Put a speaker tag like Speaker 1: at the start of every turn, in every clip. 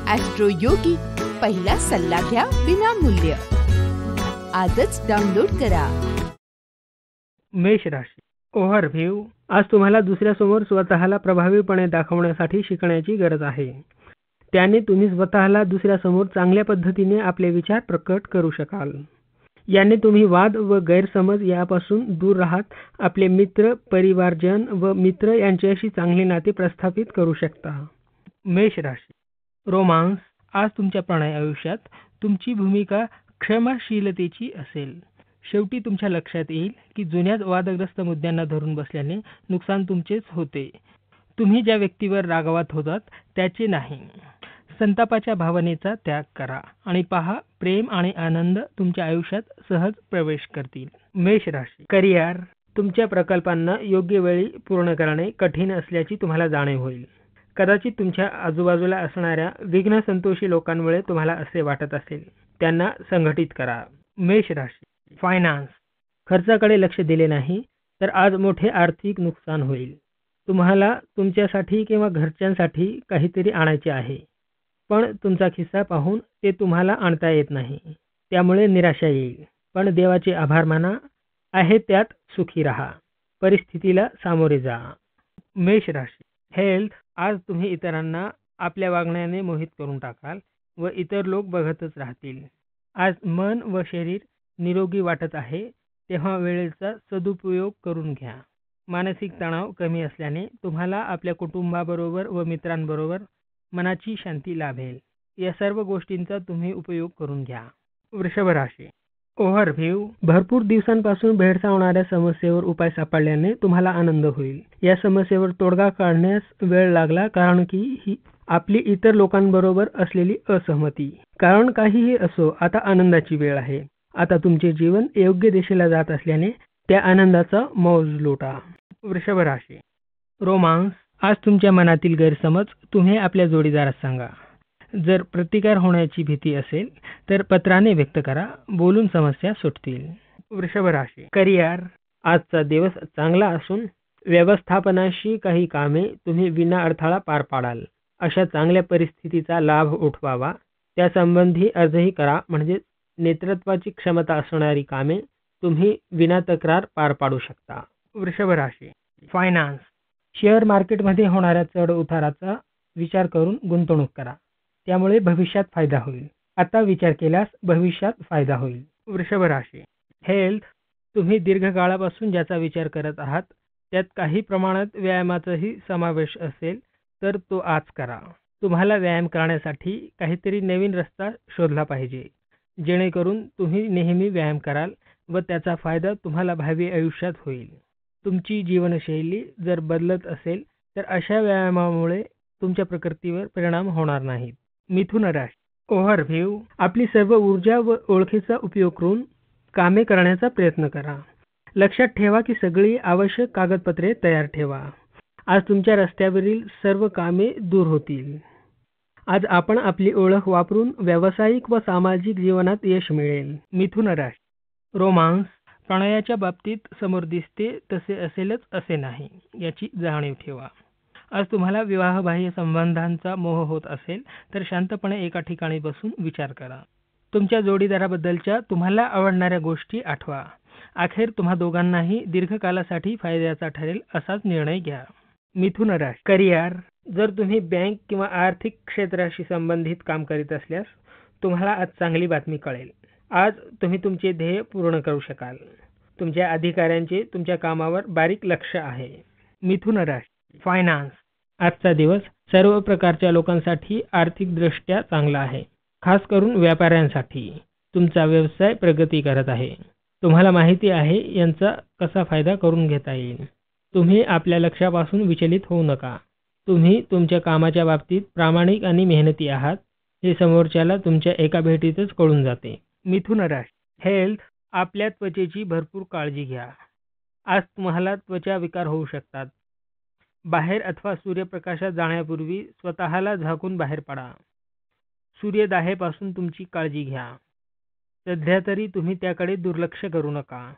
Speaker 1: Austro योगी, पहिला सल्ला घ्या विनामूल्य. आजच डाउनलोड करा.
Speaker 2: मेष राशी. ओव्हरव्ह्यू. आज तुम्हाला दुसऱ्यासमोर स्वतःला प्रभावीपणे दाखवण्यासाठी शिकण्याची गरज आहे. त्याने तुम्ही स्वतःला दुसऱ्यासमोर चांगल्या पद्धतीने आपले विचार प्रकट करू शकाल. याने तुम्ही वाद व गैरसमज यापासून दूर राहत आपले मित्र, परिवारजन व मित्र यांच्याशी चांगले नाते प्रस्थापित करू शकता. मेष राशी. रोमांस. आज तुमच्या प्रणय आयुष्यात तुमची भूमिका क्षमाशीलतेची असेल. शेवटी तुमच्या लक्षात येईल की जुन्याच वादग्रस्त मुद्द्यांना धरून बसल्याने नुकसान तुमचेच होते. तुम्ही ज्या व्यक्तीवर रागावत होतात त्याचे नाही. संतापाच्या भावनेचा त्याग करा आणि पहा, प्रेम आणि आनंद तुमच्या आयुष्यात सहज प्रवेश करतील. मेष राशी. करिअर. तुमच्या प्रकल्पांना योग्य वेळी पूर्ण करणे कठीण असल्याची तुम्हाला जाणीव होईल. कदाचित तुमच्या आजूबाजूला असणाऱ्या विघ्नसंतोषी लोकांमुळे तुम्हाला असे वाटत असेल. त्यांना संघटित करा. मेष राशी. फायनान्स. खर्चाकडे लक्ष दिले नाही तर आज मोठे आर्थिक नुकसान होईल. तुम्हाला तुमच्यासाठी किंवा घरच्यांसाठी काहीतरी आणायचे आहे, पण तुमचा खिस्सा पाहून ते तुम्हाला आणता येत नाही. त्यामुळे निराशा येईल. पण देवाचे आभार माना. आहे त्यात सुखी राहा. परिस्थितीला सामोरे जा. मेष राशी. हेल्थ. आज तुम्ही इतरांना आपल्या वागण्याने मोहित करून टाकाल व इतर लोक बघतच राहतील. आज मन व शरीर निरोगी वाटत आहे, तेव्हा वेळेचा सदुपयोग करून घ्या. मानसिक तणाव कमी असल्याने तुम्हाला आपल्या कुटुंबाबरोबर व मित्रांबरोबर मनाची शांती लाभेल. या सर्व गोष्टींचा तुम्ही उपयोग करून घ्या. वृषभ राशी. ओव्हरव्ह्यू. भरपूर दिवसांपासून भेडसावणाऱ्या समस्येवर उपाय सापडल्याने तुम्हाला आनंद होईल. या समस्येवर तोडगा काढण्यास वेळ लागला कारण की ही आपली इतर लोकांबरोबर असलेली असहमती. कारण काहीही असो, आता आनंदाची वेळ आहे. आता तुमचे जीवन योग्य दिशेला जात असल्याने त्या आनंदाचा मौज लुटा. वृषभ राशी. रोमांस. आज तुमच्या मनातील गैरसमज तुम्ही आपल्या जोडीदारास सांगा. जर प्रतिकार होण्याची भीती असेल तर पत्राने व्यक्त करा. बोलून समस्या सुटतील. वृषभ राशी. करिअर. आजचा दिवस चांगला असून व्यवस्थापनाशी काही कामे तुम्ही विना अडथळा पार पाडाल. अशा चांगल्या परिस्थितीचा लाभ उठवावा. त्यासंबंधी अर्जही करा. म्हणजे नेतृत्वाची क्षमता असणारी कामे तुम्ही विना तक्रार पार पाडू शकता. वृषभ राशी. फायनान्स. शेअर मार्केटमध्ये होणाऱ्या चढ उताराचा विचार करून गुंतवणूक करा. त्यामुळे भविष्यात फायदा होईल. आता विचार केल्यास भविष्यात फायदा होईल. वृषभ राशी. हेल्थ. तुम्ही दीर्घकाळापासून ज्याचा विचार करत आहात त्यात काही प्रमाणात व्यायामाचाही समावेश असेल तर तो आज करा. तुम्हाला व्यायाम करण्यासाठी काहीतरी नवीन रस्ता शोधला पाहिजे, जेणेकरून तुम्ही नेहमी व्यायाम कराल व त्याचा फायदा तुम्हाला भावी आयुष्यात होईल. तुमची जीवनशैली जर बदलत असेल तर अशा व्यायामामुळे तुमच्या प्रकृतीवर परिणाम होणार नाहीत. मिथुन राशी. ओव्हरव्ह्यू. आपली सर्व ऊर्जा व ओळखीचा उपयोग करून कामे करण्याचा प्रयत्न करा. लक्षात ठेवा की सगळी आवश्यक कागदपत्रे तयार ठेवा. आज तुमच्या रस्त्यावरील सर्व कामे दूर होतील. आज आपण आपली ओळख वापरून व्यावसायिक व सामाजिक जीवनात यश मिळेल. मिथुन राशी. रोमांस. प्रणयाच्या बाबतीत समोर दिसते तसे असेलच असे नाही, याची जाणीव ठेवा. आज तुम्हाला विवाहबाह्य संबंधांचा मोह होत असेल तर शांतपणे एका ठिकाणी बसून विचार करा. तुमच्या जोडीदाराबद्दलच्या तुम्हाला आवडणाऱ्या गोष्टी आठवा. अखेर तुम्हा दोघांनाही दीर्घकालासाठी फायद्याचा ठरेल असाच निर्णय घ्या. मिथुन राशी. करिअर. जर तुम्ही बँक किंवा आर्थिक क्षेत्राशी संबंधित काम करीत असल्यास तुम्हाला आज चांगली बातमी कळेल. आज तुम्ही तुमचे ध्येय पूर्ण करू शकाल. तुमच्या अधिकाऱ्यांचे तुमच्या कामावर बारीक लक्ष आहे. मिथुन राशी. फायनान्स. आजचा दिवस सर्व प्रकारच्या लोकांसाठी आर्थिकदृष्ट्या चांगला आहे. खास करून व्यापाऱ्यांसाठी तुमचा व्यवसाय प्रगती करत आहे. तुम्हाला माहिती आहे यांचा कसा फायदा करून घेता येईल. तुम्ही आपल्या लक्ष्यापासून विचलित होऊ नका. तुम्ही तुमच्या कामाच्या बाबतीत प्रामाणिक आणि मेहनती आहात हे समोरच्याला तुमच्या एका भेटीतच कळून जाते. मिथुन राशी. हेल्थ. आपल्या त्वचेची भरपूर काळजी घ्या. आज तुम्हाला त्वचा विकार होऊ शकतात. बाहेर अथवा सूर्यप्रकाशात जाण्यापूर्वी स्वतःला झाकून बाहेर पडा. सूर्यदाहेपासून तुमची काळजी घ्या. सध्या तरी तुम्ही त्याकडे दुर्लक्ष करू नका.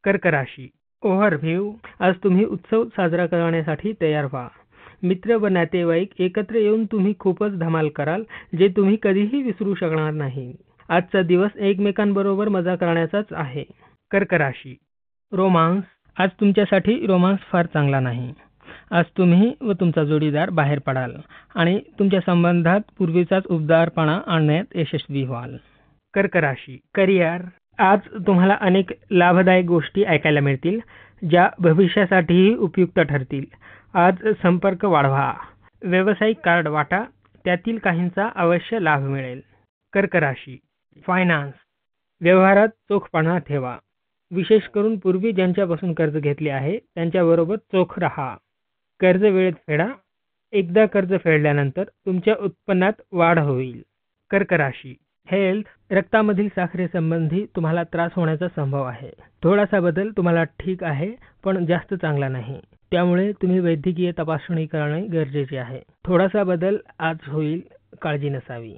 Speaker 2: कर्क राशी. ओव्हरव्ह्यू. आज तुम्ही उत्सव साजरा करण्यासाठी तयार व्हा. मित्र व नातेवाईक एकत्र येऊन तुम्ही खूपच धमाल कराल, जे तुम्ही कधीही विसरू शकणार नाही. आजचा दिवस एकमेकांबरोबर मजा करण्याचाच आहे. कर्क राशी. रोमांस. आज तुमच्यासाठी रोमांस फार चांगला नाही. आज तुम्ही व तुमचा जोडीदार बाहेर पडाल आणि तुमच्या संबंधात पूर्वीचाच उबदारपणा आणण्यात यशस्वी व्हाल. कर्क राशी. करिअर. आज तुम्हाला अनेक लाभदायक गोष्टी ऐकायला मिळतील, ज्या भविष्यासाठीही उपयुक्त ठरतील. आज संपर्क वाढवा. व्यावसायिक कार्ड वाटा, त्यातील काहींचा अवश्य लाभ मिळेल. कर्क राशी. फायनान्स. व्यवहारात चोखपणा ठेवा. विशेष करून पूर्वी ज्यांच्यापासून कर्ज घेतले आहे त्यांच्याबरोबर चोख राहा. कर्ज वेळेत फेडा. एकदा कर्ज फेडल्यानंतर तुमच्या उत्पन्नात वाढ होईल. कर्क राशी. हेल्थ. रक्तामधील साखरेसंबंधी तुम्हाला त्रास होण्याचा संभव आहे. थोडासा बदल तुम्हाला ठीक आहे, पण जास्त चांगला नाही. त्यामुळे तुम्ही वैद्यकीय तपासणी करणे गरजेचे आहे. थोडासा बदल आज होईल, काळजी नसावी.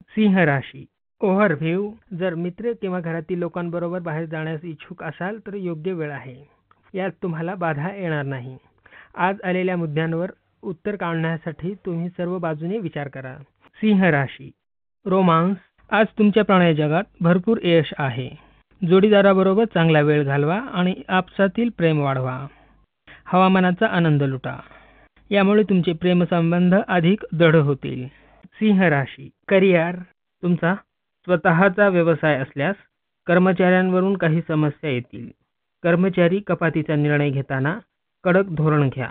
Speaker 2: सिंह राशी. ओव्हरव्ह्यू. जर मित्र किंवा घरातील लोकांबरोबर बाहेर जाण्यास इच्छुक असाल तर योग्य वेळ आहे. यात तुम्हाला बाधा येणार नाही. आज आलेल्या मुद्द्यांवर उत्तर काढण्यासाठी तुम्ही सर्व बाजूने विचार करा. सिंह राशी. रोमांस. आज तुमच्या प्रणय जगात भरपूर यश आहे. जोडीदाराबरोबर चांगला वेळ घालवा आणि आपसातील प्रेम वाढवा. हवामानाचा आनंद लुटा. यामुळे तुमचे प्रेमसंबंध अधिक दृढ होतील. सिंह राशी. करिअर. तुमचा स्वतःचा व्यवसाय असल्यास कर्मचाऱ्यांवरून काही समस्या येतील. कर्मचारी कपातीचा निर्णय घेताना कडक धोरण घ्या.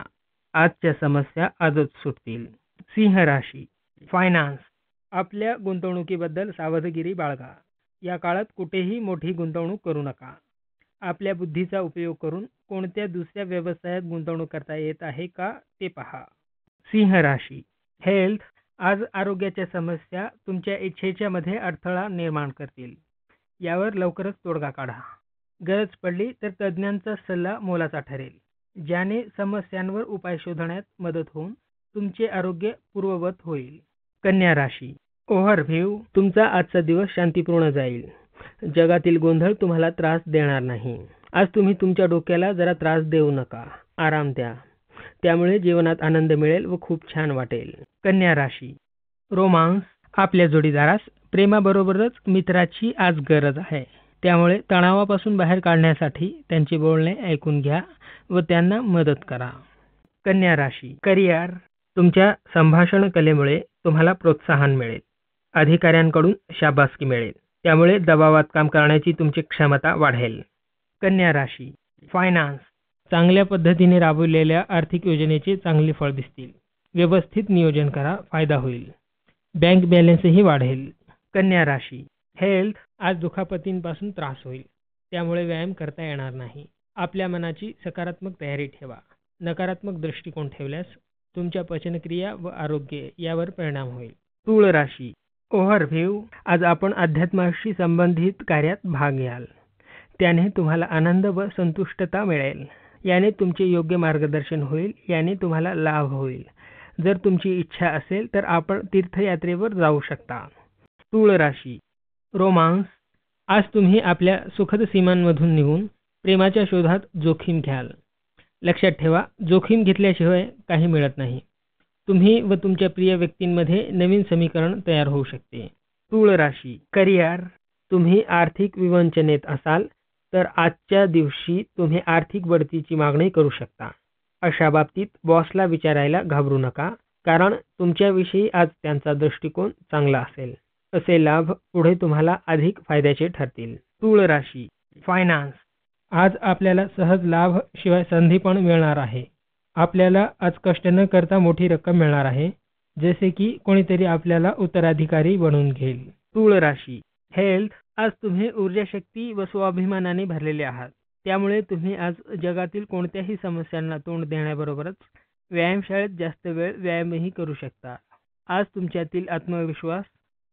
Speaker 2: आजच्या समस्या आजच सुटतील. सिंह राशी. फायनान्स. आपल्या गुंतवणुकीबद्दल सावधगिरी बाळगा. या काळात कुठेही मोठी गुंतवणूक करू नका. आपल्या बुद्धीचा उपयोग करून कोणत्या दुसऱ्या व्यवसायात गुंतवणूक करता येत आहे का ते पहा. सिंह राशी. हेल्थ. आज आरोग्याच्या समस्या तुमच्या इच्छेच्या मध्ये अडथळा निर्माण करतील. यावर लवकरच तोडगा काढा. गरज पडली तर तज्ज्ञांचा सल्ला मोलाचा ठरेल, ज्याने समस्यांवर उपाय शोधण्यात मदत होऊन तुमचे आरोग्य पूर्ववत होईल. कन्या राशी. ओव्हरव्ह्यू. तुमचा आजचा दिवस शांतीपूर्ण जाईल. जगातील गोंधळ तुम्हाला त्रास देणार नाही. आज तुम्ही तुमच्या डोक्याला जरा त्रास देऊ नका, आराम द्या. त्यामुळे जीवनात आनंद मिळेल व खूप छान वाटेल. कन्या राशी. रोमांस. आपल्या जोडीदारास प्रेमाबरोबरच मित्राची आज गरज आहे. त्यामुळे तणावापासून बाहेर काढण्यासाठी त्यांचे बोलणे ऐकून घ्या व त्यांना मदत करा. कन्या राशी. करिअर. तुमच्या संभाषण कलेमुळे तुम्हाला प्रोत्साहन मिळेल. अधिकाऱ्यांकडून शाबासकी मिळेल. त्यामुळे दबावात काम करण्याची तुमची क्षमता वाढेल. कन्या राशी. फायनान्स. चांगल्या पद्धतीने राबवलेल्या आर्थिक योजनेचे चांगले फळ दिसतील. व्यवस्थित नियोजन करा, फायदा होईल. बँक बॅलन्सही वाढेल. कन्या राशी. हेल्थ. आज दुखापतींपासून त्रास होईल. त्यामुळे व्यायाम करता येणार नाही. आपल्या मनाची सकारात्मक तयारी ठेवा. नकारात्मक दृष्टिकोन ठेवल्यास तुमच्या पचनक्रिया व आरोग्य यावर परिणाम होईल. तूळ राशी. ओव्हरव्ह्यू. आज आपण अध्यात्माशी संबंधित कार्यात भाग घ्याल. त्याने तुम्हाला आनंद व संतुष्टता मिळेल. याने तुमचे योग्य मार्गदर्शन होईल. याने तुम्हाला लाभ होईल. जर तुमची इच्छा असेल तर आपण तीर्थयात्रेवर जाऊ शकता. तूळ राशी. रोमांस. आज तुम्ही आपल्या सुखद सीमांमधून निघून प्रेमाच्या शोधात जोखीम घ्याल. लक्षात ठेवा, जोखीम घेतल्याशिवाय काही मिळत नाही. तुम्ही व तुमच्या प्रिय व्यक्तींमध्ये नवीन समीकरण तयार होऊ शकते. तूळ राशी. करिअर. तुम्ही आर्थिक विवंचनेत असाल तर आजच्या दिवशी तुम्ही आर्थिक बढतीची मागणी करू शकता. अशा बाबतीत बॉसला विचारायला घाबरू नका, कारण तुमच्याविषयी आज त्यांचा दृष्टिकोन चांगला असेल. असे लाभ पुढे तुम्हाला अधिक फायद्याचे ठरतील. तूळ राशी. फायनान्स. आज आपल्याला सहज लाभ शिवाय संधी पण मिळणार आहे. आपल्याला आज कष्ट न करता मोठी रक्कम मिळणार आहे, जसे की कोणीतरी आपल्याला उत्तराधिकारी बनवून घेईल. तूळ राशी. हेल्थ. आज तुम्ही ऊर्जाशक्ती व स्वाभिमानाने भरलेले आहात. त्यामुळे तुम्ही आज जगातील कोणत्याही समस्यांना तोंड देण्याबरोबरच व्यायामशाळेत जास्त वेळ व्यायामही करू शकता. आज तुमच्यातील आत्मविश्वास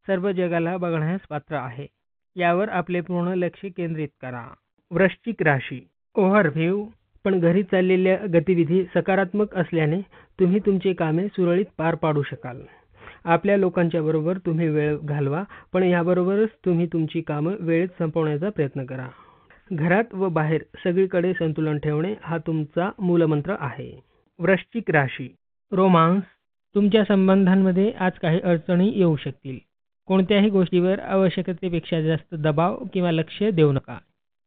Speaker 2: सर्व जगाला बघण्यास पात्र आहे. यावर आपले पूर्ण लक्ष केंद्रित करा. वृश्चिक राशी. ओव्हरव्ह्यू. पण घरी चाललेल्या गतिविधी सकारात्मक असल्याने तुम्ही तुमची कामे सुरळीत पार पाडू शकाल. आपल्या लोकांच्या बरोबर तुम्ही वेळ घालवा, पण याबरोबरच तुम्ही तुमची कामं वेळेत संपवण्याचा प्रयत्न करा. घरात व बाहेर सगळीकडे संतुलन ठेवणे हा तुमचा मूलमंत्र आहे. वृश्चिक राशी. रोमांस, तुमच्या संबंधांमध्ये आज काही अडचणी येऊ शकतील. कोणत्याही गोष्टीवर आवश्यकतेपेक्षा जास्त दबाव किंवा लक्ष देऊ नका.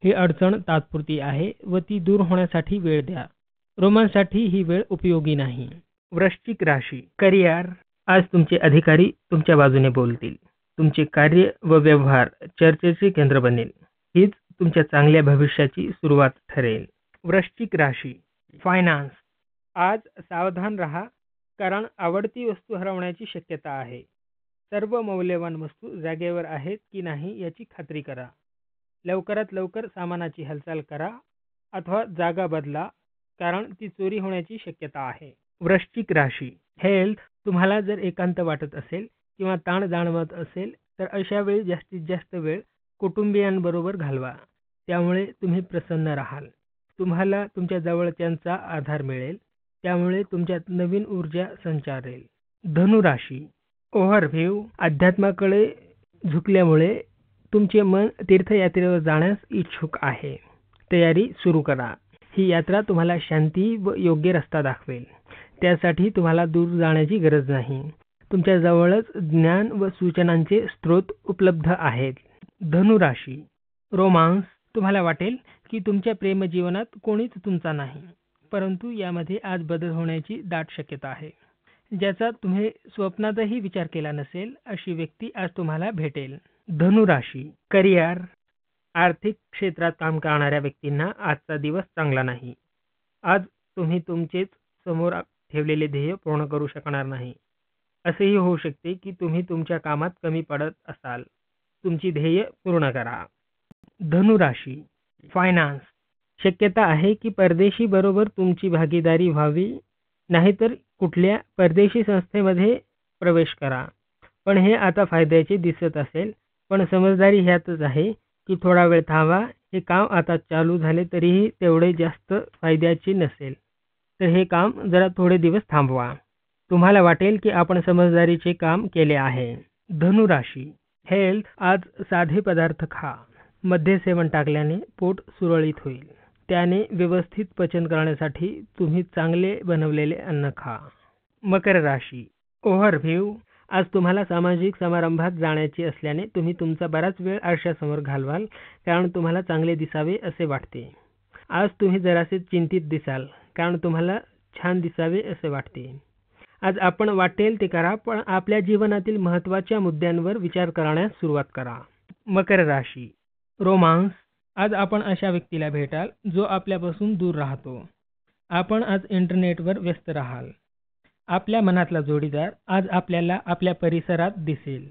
Speaker 2: ही अडचण तात्पुरती आहे व ती दूर होण्यासाठी वेळ द्या. रोमांससाठी ही वेळ उपयोगी नाही. वृश्चिक राशी, करिअर. आज तुमचे अधिकारी तुमच्या बाजूने बोलतील. तुमचे कार्य व व्यवहार चर्चेचे केंद्र बनेल. हीच तुमच्या चांगल्या भविष्याची सुरुवात ठरेल. वृश्चिक राशी, फायनान्स. आज सावधान राहा, कारण आवडती वस्तू हरवण्याची शक्यता आहे. सर्व मौल्यवान वस्तू जागेवर आहेत की नाही याची खात्री करा. लवकरात लवकर सामानाची हालचाल करा अथवा जागा बदला, कारण ती चोरी होण्याची शक्यता आहे. वृश्चिक राशी, हेल्थ. तुम्हाला जर एकांत वाटत असेल किंवा ताण जाणवत असेल तर अशा वेळी जास्तीत जास्त वेळ कुटुंबियांबरोबर घालवा. त्यामुळे तुम्ही प्रसन्न राहाल. तुम्हाला तुमच्या जवळच्यांचा आधार मिळेल. त्यामुळे तुमच्यात नवीन ऊर्जा संचारेल. धनुराशी, ओव्हरव्ह्यू. अध्यात्माकडे झुकल्यामुळे तुमचे मन तीर्थयात्रेवर जाण्यास इच्छुक आहे. तयारी सुरू करा. ही यात्रा तुम्हाला शांती व योग्य रस्ता दाखवेल. त्यासाठी तुम्हाला दूर जाण्याची गरज नाही. तुमच्या जवळच ज्ञान व सूचनांचे स्रोत उपलब्ध आहेत. धनुराशी, रोमांस. तुम्हाला वाटेल की तुमच्या प्रेमजीवनात कोणीच तुमचा नाही, परंतु यामध्ये आज बदल होण्याची दाट शक्यता आहे. ज्याचा तुम्ही स्वप्नातही विचार केला नसेल अशी व्यक्ती आज तुम्हाला भेटेल. धनुराशी, करिअर. आर्थिक क्षेत्रात काम करणाऱ्या व्यक्तींना आजचा दिवस चांगला नाही. आज तुम्ही तुमचेच समोर ठेवलेले ध्येय पूर्ण करू शकणार नाही. असेही होऊ शकते की तुम्ही तुमच्या कामात कमी पडत असाल. तुमची ध्येय पूर्ण करा. धनुराशी, फायनान्स. शक्यता आहे की परदेशी बरोबर तुमची भागीदारी व्हावी, नाहीतर कुठल्या परदेशी संस्थेमध्ये प्रवेश करा. पण हे आता फायद्याचे दिसत असेल, पण समजदारी ह्यातच आहे की थोडा वेळ थांबा. हे काम आता चालू झाले तरीही तेवढे जास्त फायद्याचे नसेल, तर हे काम जरा थोडे दिवस थांबवा. तुम्हाला वाटेल की आपण समजदारीचे काम केले आहे. धनुराशी, हेल्थ. आज साधे पदार्थ खा. मद्य सेवन टाकल्याने पोट सुरळीत होईल. त्याने व्यवस्थित पचन करण्यासाठी तुम्ही चांगले बनवलेले अन्न खा. मकर राशी, ओव्हरव्ह्यू. आज तुम्हाला सामाजिक समारंभात जाण्याचे असल्याने तुम्ही तुमचा बराच वेळ आरशासमोर घालवाल, कारण तुम्हाला चांगले दिसावे असे वाटते. आज तुम्ही जरासे चिंतित दिसाल, कारण तुम्हाला छान दिसावे असे वाटते. आज आपण वाटेल ते करा, पण आपल्या जीवनातील महत्त्वाच्या मुद्द्यांवर विचार करण्यास सुरुवात करा. मकर राशी, रोमांस. आज आपण अशा व्यक्तीला भेटाल जो आपल्यापासून दूर राहतो. आपण आज इंटरनेटवर व्यस्त राहाल. आपल्या मनातला जोडीदार आज आपल्याला आपल्या परिसरात दिसेल.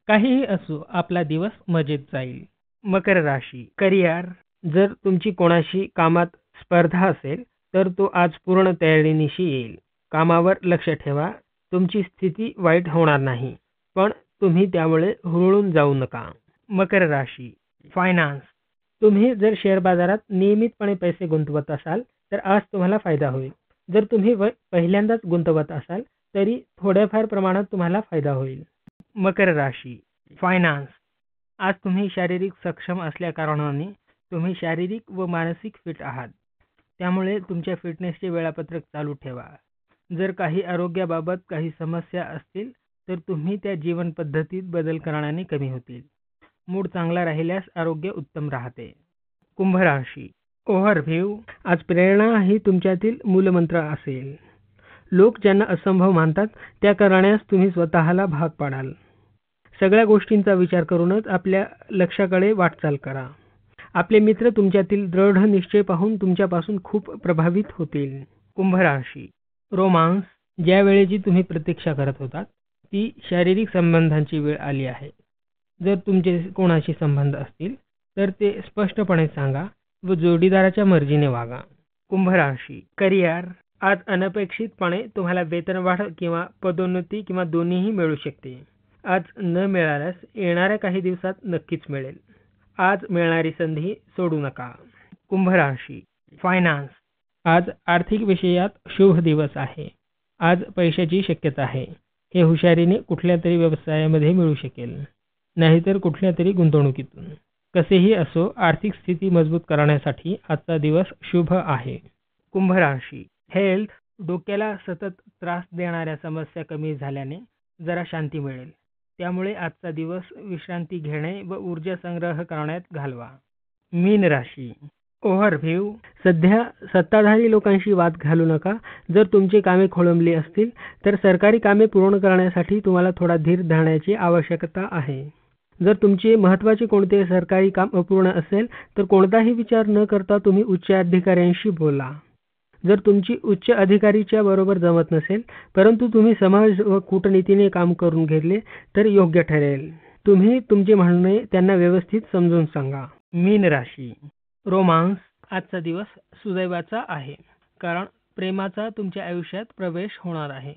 Speaker 2: काहीही असो, आपला दिवस मजेत जाईल. मकर राशी, करिअर. जर तुमची कोणाशी कामात स्पर्धा असेल तर तो आज पूर्ण तयारीनिशी येईल. कामावर लक्ष ठेवा. तुमची स्थिती वाईट होणार नाही, पण तुम्ही त्यामुळे हुरळून जाऊ नका. मकर राशी, फायनान्स. तुम्ही जर शेअर बाजारात नियमितपणे पैसे गुंतवत असाल तर आज तुम्हाला फायदा होईल. जर तुम्ही पहिल्यांदाच गुंतवत असाल तरी थोड्याफार प्रमाणात तुम्हाला फायदा होईल. मकर राशी, फायनान्स. आज तुम्ही शारीरिक सक्षम असल्या कारणाने तुम्ही शारीरिक व मानसिक फिट आहात. त्यामुळे तुमच्या फिटनेसचे वेळापत्रक चालू ठेवा. जर काही आरोग्याबाबत काही समस्या असतील तर तुम्ही त्या जीवन पद्धतीत बदल करण्याने कमी होतील. मूड चांगला राहिल्यास आरोग्य उत्तम राहते. कुंभ राशी, ओव्हरव्ह्यू. आज प्रेरणा ही तुमच्यातील मूलमंत्र असेल. लोक ज्यांना असंभव मानतात त्या करण्यास तुम्ही स्वतःला भाग पाडाल. सगळ्या गोष्टींचा विचार करूनच आपल्या लक्ष्याकडे वाटचाल करा. आपले मित्र तुमच्यातील दृढ निश्चय पाहून तुमच्यापासून खूप प्रभावित होतील. कुंभ राशी, रोमांस. ज्या वेळेची तुम्ही प्रतीक्षा करत होतात ती शारीरिक संबंधांची वेळ आली आहे. जर तुमचे कोणाशी संबंध असतील तर ते स्पष्टपणे सांगा व जोडीदाराच्या मर्जीने वागा. कुंभ राशी, करिअर. आज अनपेक्षितपणे तुम्हाला वेतनवाढ किंवा पदोन्नती किंवा दोन्हीही मिळू शकते. आज न मिळाल्यास येणाऱ्या काही दिवसात नक्कीच मिळेल. आज मिळणारी संधी सोडू नका. कुंभ राशी, फायनान्स. आज आर्थिक विषयात शुभ दिवस आहे. आज पैशाची शक्यता आहे. हे हुशारीने कुठल्या तरी व्यवसायामध्ये मिळू शकेल, नाहीतर कुठल्या तरी गुंतवणुकीतून. कसेही असो, आर्थिक स्थिती मजबूत करण्यासाठी आजचा दिवस शुभ आहे. कुंभ राशी, हेल्थ. डोक्याला सतत त्रास देणाऱ्या समस्या कमी झाल्याने जरा शांती मिळेल. त्यामुळे आजचा दिवस विश्रांती घेणे व ऊर्जा संग्रह करण्यात घालवा. मीन राशी. ओव्हरव्ह्यू. सध्या सत्ताधारी लोकांशी वाद घालू नका. जर तुमची कामे खोळंबली असतील तर सरकारी कामे पूर्ण करण्यासाठी तुम्हाला थोडा धीर धरण्याची आवश्यकता आहे. जर तुमचे महत्त्वाचे कोणतेही सरकारी काम अपूर्ण असेल तर कोणताही विचार न करता तुम्ही उच्च अधिकाऱ्यांशी बोला. जर तुमची उच्च अधिकारीच्या बरोबर जमत नसेल परंतु तुम्ही समाज व कूटनीतीने काम करून घेतले तर योग्य ठरेल. तुम्ही तुमचे म्हणणे त्यांना व्यवस्थित समजून सांगा. मीन राशी. रोमांस. आजचा दिवस सुदैवाचा आहे कारण प्रेमाचा तुमच्या आयुष्यात प्रवेश होणार आहे.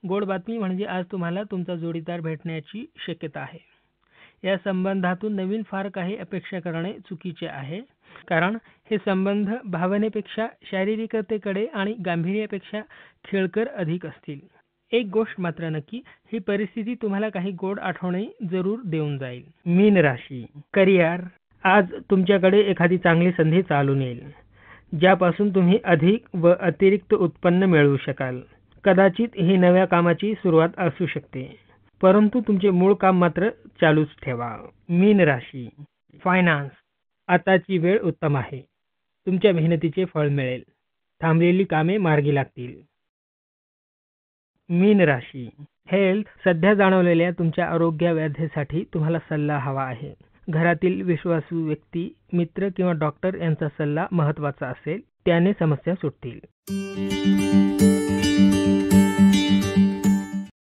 Speaker 2: गोड बातमी म्हणजे आज तुम्हाला तुमचा जोडीदार भेटण्याची शक्यता आहे. या संबंधातून नवीन फार काही अपेक्षा करणे चुकीचे आहे कारण हे संबंध भावनेपेक्षा शारीरिकतेकडे आणि गांभीर्यापेक्षा खेळकर अधिक असतील. एक गोष्ट मात्र नक्की, ही परिस्थिती तुम्हाला काही गोड आठवणे जरूर देऊन जाईल. मीन राशी. करिअर. आज तुमच्याकडे एखादी चांगली संधी चालून येईल ज्यापासून तुम्ही अधिक व अतिरिक्त उत्पन्न मिळवू शकाल. कदाचित ही नव्या कामाची सुरुवात असू शकते परंतु तुमचे मूळ काम मात्र चालूच ठेवा. मीन राशी. फायनान्स. आताची वेळ उत्तम आहे. तुमच्या मेहनतीचे फळ मिळेल. थांबलेली कामे मार्गी लागतील. मीन राशी. हेल्थ. सध्या जाणवलेल्या तुमच्या आरोग्याव्याधीसाठी तुम्हाला सल्ला हवा आहे. घरातील विश्वासू व्यक्ती, मित्र किंवा डॉक्टर यांचा सल्ला महत्त्वाचा असेल. त्याने समस्या सुटतील.